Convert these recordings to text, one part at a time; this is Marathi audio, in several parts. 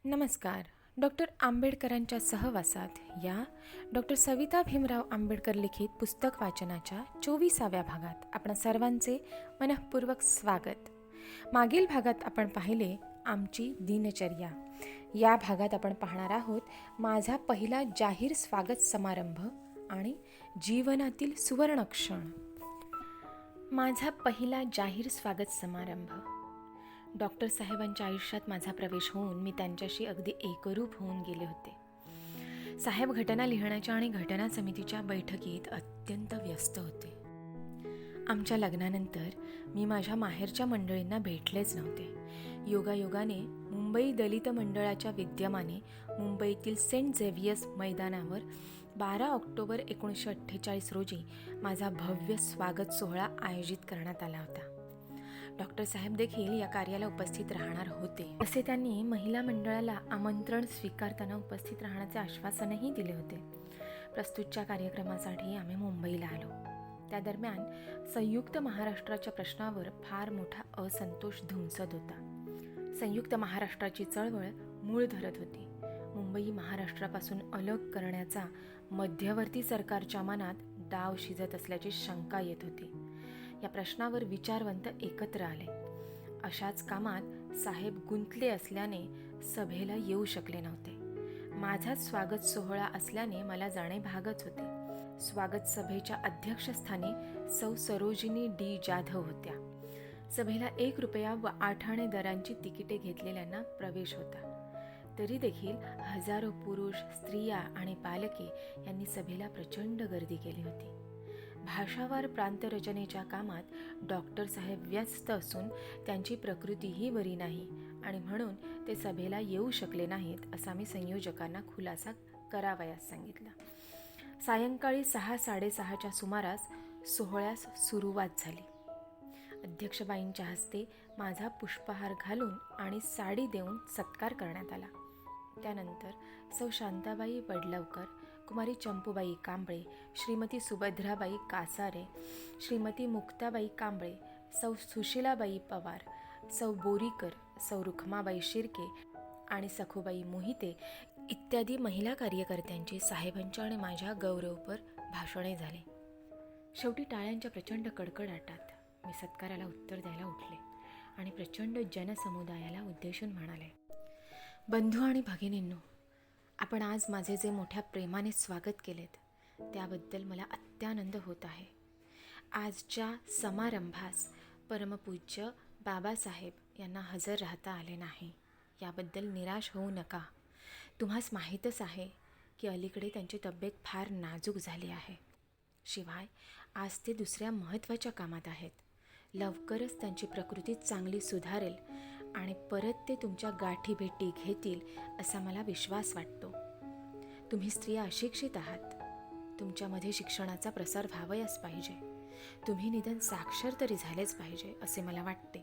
नमस्कार. डॉक्टर आंबेडकरांच्या सहवासात या डॉक्टर सविता भीमराव आंबेडकर लिखित पुस्तक वाचनाच्या 24व्या भागात आपण सर्वांचे मनःपूर्वक स्वागत. मागील भागात आपण पाहिले आमची दिनचर्या. या भागात आपण पाहणार आहोत माझा पहिला जाहीर स्वागत समारंभ आणि जीवनातील सुवर्णक्षण. माझा पहिला जाहीर स्वागत समारंभ. डॉक्टर साहेबांच्या आयुष्यात माझा प्रवेश होऊन मी त्यांच्याशी अगदी एकरूप होऊन गेले होते. साहेब घटना लिहिण्याच्या आणि घटना समितीच्या बैठकीत अत्यंत व्यस्त होते. आमच्या लग्नानंतर मी माझ्या माहेरच्या मंडळींना भेटलेच नव्हते. योगायोगाने मुंबई दलित मंडळाच्या विद्यमाने मुंबईतील सेंट झेवियर्स मैदानावर 12 ऑक्टोबर 1948 रोजी माझा भव्य स्वागत सोहळा आयोजित करण्यात आला होता. डॉक्टर साहेब देखील या कार्याला उपस्थित राहणार होते असे त्यांनी महिला मंडळाला आमंत्रण स्वीकारताना उपस्थित राहण्याचे आश्वासनही दिले होते. प्रस्तुतच्या कार्यक्रमासाठी आम्ही मुंबईला आलो. त्या दरम्यान संयुक्त महाराष्ट्राच्या प्रश्नावर फार मोठा असंतोष धुमसत होता. संयुक्त महाराष्ट्राची चळवळ मूळ धरत होती. मुंबई महाराष्ट्रापासून अलग करण्याचा मध्यवर्ती सरकारच्या मनात डाव शिजत असल्याची शंका येत होती. या प्रश्नावर विचारवंत एकत्र आले. अशाच कामात साहेब गुंतले असल्याने सभेला येऊ शकले नव्हते. माझा स्वागत सोहळा असल्याने मला जाणे भागच होते. स्वागत सभेच्या अध्यक्षस्थानी सौ सरोजिनी डी जाधव होत्या. सभेला 1 रुपया व 8 आणे दरांची तिकिटे घेतलेल्यांना प्रवेश होता. तरी देखील हजारो पुरुष, स्त्रिया आणि बालके यांनी सभेला प्रचंड गर्दी केली होती. भाषावार प्रांतरचनेच्या कामात डॉक्टर साहेब व्यस्त असून त्यांची प्रकृतीही बरी नाही आणि म्हणून ते सभेला येऊ शकले नाहीत असा मी संयोजकांना खुलासा करावयास सांगितला. सायंकाळी 6-6:30च्या सुमारास सोहळ्यास सुरुवात झाली. अध्यक्षबाईंच्या हस्ते माझा पुष्पहार घालून आणि साडी देऊन सत्कार करण्यात आला. त्यानंतर सौ शांताबाई बडलवकर, कुमारी चंपूबाई कांबळे, श्रीमती सुभद्राबाई कासारे, श्रीमती मुक्ताबाई कांबळे, सौ सुशीलाबाई पवार, सौ बोरीकर, सौ रुखमाबाई शिर्के आणि सखुबाई मोहिते इत्यादी महिला कार्यकर्त्यांची साहेबांच्या आणि माझ्या गौरवपर भाषणे झाली. शेवटी टाळ्यांच्या प्रचंड कडकडाटात मी सत्काराला उत्तर द्यायला उठले आणि प्रचंड जनसमुदायाला उद्देशून म्हणाले, बंधू आणि भगिनींनो, आपण आज माझे जे मोठ्या प्रेमाने स्वागत केलेत त्याबद्दल मला अत्यानंद होत आहे. आजच्या समारंभास परमपूज्य बाबासाहेब यांना हजर राहता आले नाही. याबद्दल निराश होऊ नका. तुम्हास माहीतच आहे की अलीकडे त्यांची तब्येत फार नाजूक झाली आहे. शिवाय आज ते दुसऱ्या महत्त्वाच्या कामात आहेत. लवकरच त्यांची प्रकृती चांगली सुधारेल आणि परत ते तुमच्या गाठी भेटी घेतील असा मला विश्वास वाटतो. तुम्ही स्त्रिया अशिक्षित आहात. तुमच्यामध्ये शिक्षणाचा प्रसार व्हावयास पाहिजे. तुम्ही निदान साक्षर तरी झालेच पाहिजे असे मला वाटते.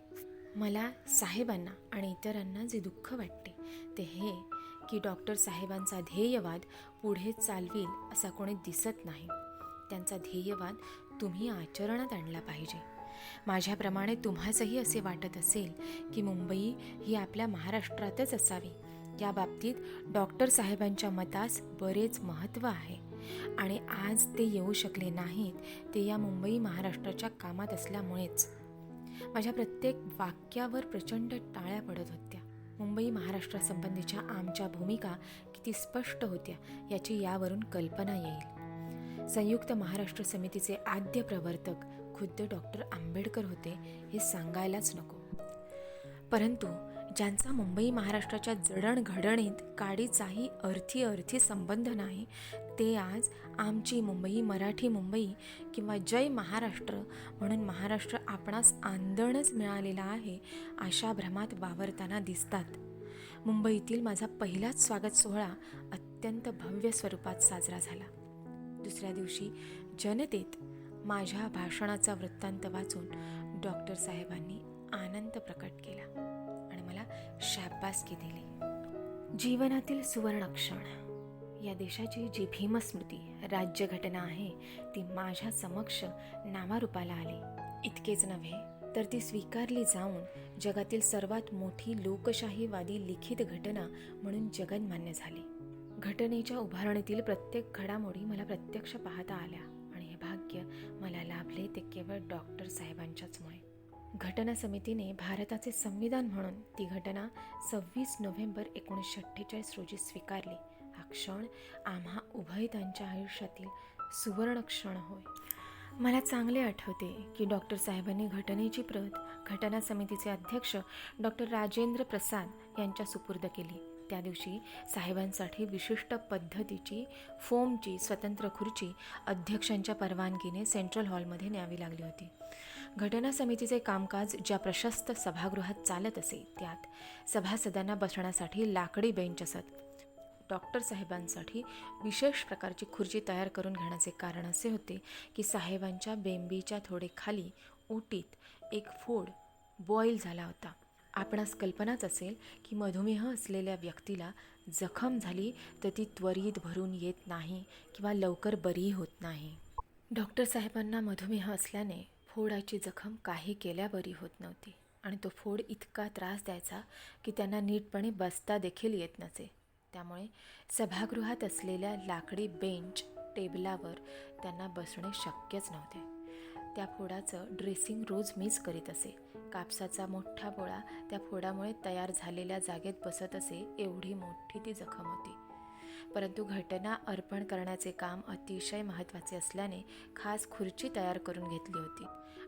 मला साहेबांना आणि इतरांना जे दुःख वाटते ते हे की डॉक्टर साहेबांचा ध्येयवाद पुढे चालविल असा कोणी दिसत नाही. त्यांचा ध्येयवाद तुम्ही आचरणात आणला पाहिजे. माझ्याप्रमाणे तुम्हासही असे वाटत असेल की मुंबई ही आपल्या महाराष्ट्रातच असावी. या बाबतीत डॉक्टर साहेबांच्या मतास बरेच महत्त्व आहे आणि आज ते येऊ शकले नाहीत ते या मुंबई महाराष्ट्राच्या कामात असल्यामुळेच. माझ्या प्रत्येक वाक्यावर प्रचंड टाळ्या पडत होत्या. मुंबई महाराष्ट्रासंबंधीच्या आमच्या भूमिका किती स्पष्ट होत्या याची यावरून कल्पना येईल. संयुक्त महाराष्ट्र समितीचे आद्य प्रवर्तक खुद्द डॉक्टर आंबेडकर होते हे सांगायलाच नको. परंतु ज्यांचा मुंबई महाराष्ट्राच्या जडणघडणीत काडीचाही अर्थी संबंध नाही ते आज आमची मुंबई, मराठी मुंबई किंवा जय महाराष्ट्र म्हणून महाराष्ट्र आपणास आंदणच मिळालेला आहे अशा भ्रमात वावरताना दिसतात. मुंबईतील माझा पहिलाच स्वागत सोहळा अत्यंत भव्य स्वरूपात साजरा झाला. दुसऱ्या दिवशी जनतेत माझ्या भाषणाचा वृत्तांत वाचून डॉक्टर साहेबांनी आनंद प्रकट केला आणि मला शाबासकी दिली. जीवनातील सुवर्णक्षण. या देशाची जी भीमस्मृती राज्यघटना आहे ती माझ्या समक्ष नावारूपाला आली. इतकेच नव्हे तर ती स्वीकारली जाऊन जगातील सर्वात मोठी लोकशाहीवादी लिखित घटना म्हणून जगन्मान्य झाली. घटनेच्या उभारणीतील प्रत्येक घडामोडी मला प्रत्यक्ष पाहता आल्या आणि हे भाग्य मला लाभले ते केवळ डॉक्टर साहेबांच्याचमुळे. घटना समितीने भारताचे संविधान म्हणून ती घटना 26 नोव्हेंबर 1948 रोजी स्वीकारली. हा क्षण आम्हा उभयतांच्या आयुष्यातील सुवर्ण क्षण होय. मला चांगले आठवते की डॉक्टर साहेबांनी घटनेची प्रत घटना समितीचे अध्यक्ष डॉक्टर राजेंद्र प्रसाद यांच्या सुपूर्द केली. त्या दिवशी साहेबांसाठी विशिष्ट पद्धतीची फोमची स्वतंत्र खुर्ची अध्यक्षांच्या परवानगीने सेंट्रल हॉलमध्ये न्यावी लागली होती. घटना समितीचे कामकाज ज्या प्रशस्त सभागृहात चालत असे त्यात सभासदांना बसण्यासाठी लाकडी बेंच असत. डॉक्टर साहेबांसाठी विशेष प्रकारची खुर्ची तयार करून घेण्याचे कारण असे होते की साहेबांच्या बेंबीच्या थोडे खाली ओटीत एक फोड बॉईल झाला होता. आपणास कल्पनाच असेल की मधुमेह असलेल्या व्यक्तीला जखम झाली तर ती त्वरित भरून येत नाही किंवा लवकर बरी होत नाही. डॉक्टर साहेबांना मधुमेह असल्याने फोडाची जखम काही केल्या बरी होत नव्हती आणि तो फोड इतका त्रास द्यायचा की त्यांना नीटपणे बसता देखील येत नसे. त्यामुळे सभागृहात असलेल्या लाकडी बेंच टेबलावर त्यांना बसणे शक्यच नव्हते. त्या फोडाचं ड्रेसिंग रोज मीच करीत असे. कापसाचा मोठा बोळा त्या फोडामुळे तयार झालेल्या जागेत बसत असे एवढी मोठी ती जखम होती. परंतु घटना अर्पण करण्याचे काम अतिशय महत्त्वाचे असल्याने खास खुर्ची तयार करून घेतली होती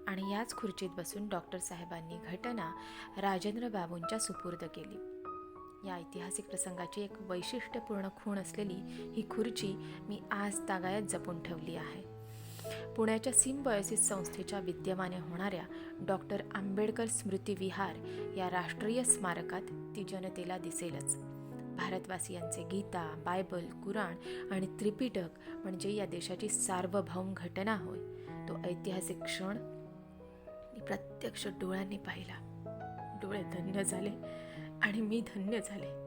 आणि याच खुर्चीत बसून डॉक्टर साहेबांनी घटना राजेंद्र बाबूंच्या सुपूर्द केली. या ऐतिहासिक प्रसंगाची एक वैशिष्ट्यपूर्ण खूण असलेली ही खुर्ची मी आज तागायत जपून ठेवली आहे. पुण्याच्या सिम्बायोसिस संस्थेच्या विद्यमाने होणाऱ्या डॉक्टर आंबेडकर स्मृती विहार या राष्ट्रीय स्मारकात ती जनतेला दिसेलच. भारतवासियांचे गीता, बायबल, कुराण आणि त्रिपिटक म्हणजे या देशाची सार्वभौम घटना होय. तो ऐतिहासिक क्षण मी प्रत्यक्ष डोळ्यांनी पाहिला. डोळे धन्य झाले आणि मी धन्य झाले.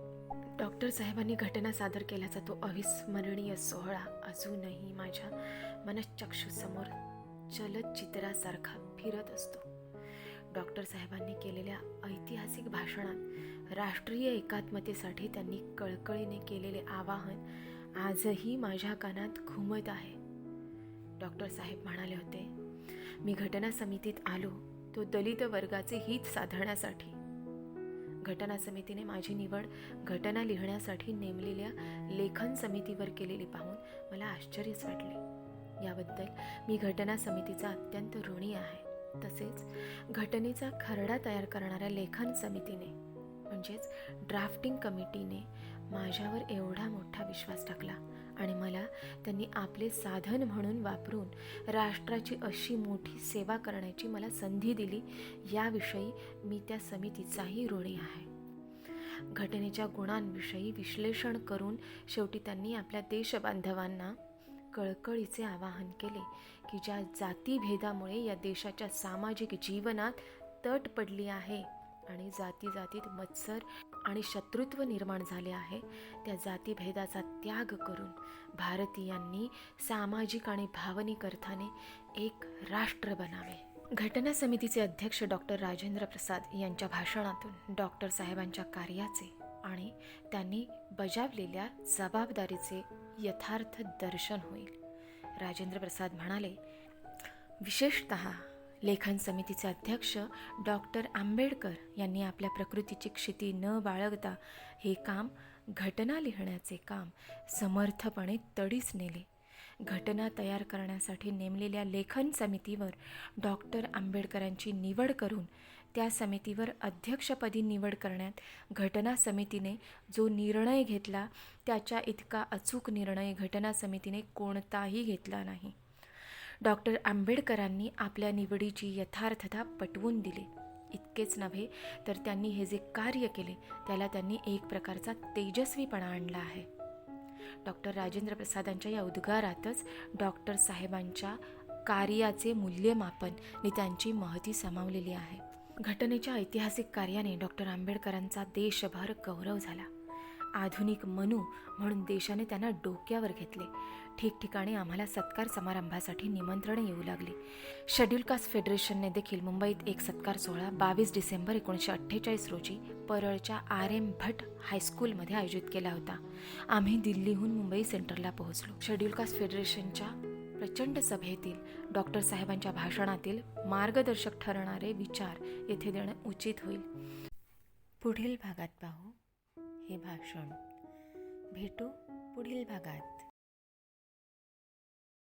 डॉक्टर साहेबांनी घटना सादर केल्याचा तो अविस्मरणीय सोहळा अजूनही माझ्या मनश्चक्षुसमोर चलचित्रासारखा फिरत असतो. डॉक्टर साहेबांनी केलेल्या ऐतिहासिक भाषणात राष्ट्रीय एकात्मतेसाठी त्यांनी कळकळीने केलेले आवाहन आजही माझ्या कानात घुमत आहे. डॉक्टर साहेब म्हणाले होते, मी घटना समितीत आलो तो दलित वर्गाचे हित साधण्यासाठी. घटना समितीने माझी निवड घटना लिहिण्यासाठी नेमलेल्या लेखन समितीवर केलेली पाहून मला आश्चर्यच वाटले. याबद्दल मी घटना समितीचा अत्यंत ऋणी आहे. तसेच घटनेचा खरडा तयार करणाऱ्या लेखन समितीने म्हणजेच ड्राफ्टिंग कमिटीने माझ्यावर एवढा मोठा विश्वास टाकला आणि मला त्यांनी आपले साधन म्हणून वापरून राष्ट्राची अशी मोठी सेवा करण्याची मला संधी दिली, याविषयी मी त्या समितीचाही ऋणी आहे. घटनेच्या गुणांविषयी विश्लेषण करून शेवटी त्यांनी आपल्या देशबांधवांना कळकळीचे आवाहन केले की ज्या जातीभेदामुळे या देशाच्या सामाजिक जीवनात तट पडली आहे आणि जातीजातीत मत्सर आणि शत्रुत्व निर्माण झाले आहे, त्या जातीभेदाचा त्याग करून भारतीयांनी सामाजिक आणि भावनिक अर्थाने एक राष्ट्र बनावे. घटना समितीचे अध्यक्ष डॉक्टर राजेंद्र प्रसाद यांच्या भाषणातून डॉक्टर साहेबांच्या कार्याचे आणि त्यांनी बजावलेल्या जबाबदारीचे यथार्थ दर्शन होईल. राजेंद्र प्रसाद म्हणाले, विशेषतः लेखन समितीचे अध्यक्ष डॉक्टर आंबेडकर यांनी आपल्या प्रकृतीची क्षिती न बाळगता हे काम घटना लिहिण्याचे काम समर्थपणे तडीस नेले. घटना तयार करण्यासाठी नेमलेल्या लेखन समितीवर डॉक्टर आंबेडकरांची निवड करून त्या समितीवर अध्यक्षपदी निवड करण्यात घटना समितीने जो निर्णय घेतला त्याच्या इतका अचूक निर्णय घटना समितीने कोणताही घेतला नाही. डॉक्टर आंबेडकरांनी आपल्या निवडीची यथार्थता पटवून दिली. इतकेच नव्हे तर त्यांनी हे जे कार्य केले त्याला त्यांनी एक प्रकारचा तेजस्वीपणा आणला आहे. डॉक्टर राजेंद्र प्रसादांच्या या उद्गारातच डॉक्टर साहेबांच्या कार्याचे मूल्यमापन आणि त्यांची महती सामावलेली आहे. घटनेच्या ऐतिहासिक कार्याने डॉक्टर आंबेडकरांचा देशभर गौरव झाला. आधुनिक मनू म्हणून देशाने त्यांना डोक्यावर घेतले. ठिकठिकाणी आम्हाला सत्कार समारंभासाठी निमंत्रण येऊ लागली. शेड्यूल कास्ट फेडरेशनने देखील मुंबईत एक सत्कार सोहळा 22 डिसेंबर 1948 रोजी परळच्या RM भट हायस्कूलमध्ये आयोजित केला होता. आम्ही दिल्लीहून मुंबई सेंट्रलला पोहोचलो. शेड्यूल कास्ट फेडरेशनच्या प्रचंड सभेतील डॉक्टर साहेबांच्या भाषणातील मार्गदर्शक ठरणारे विचार येथे देणं उचित होईल. पुढील भागात पाहू हे भाषण. भेटू पुढील भागात.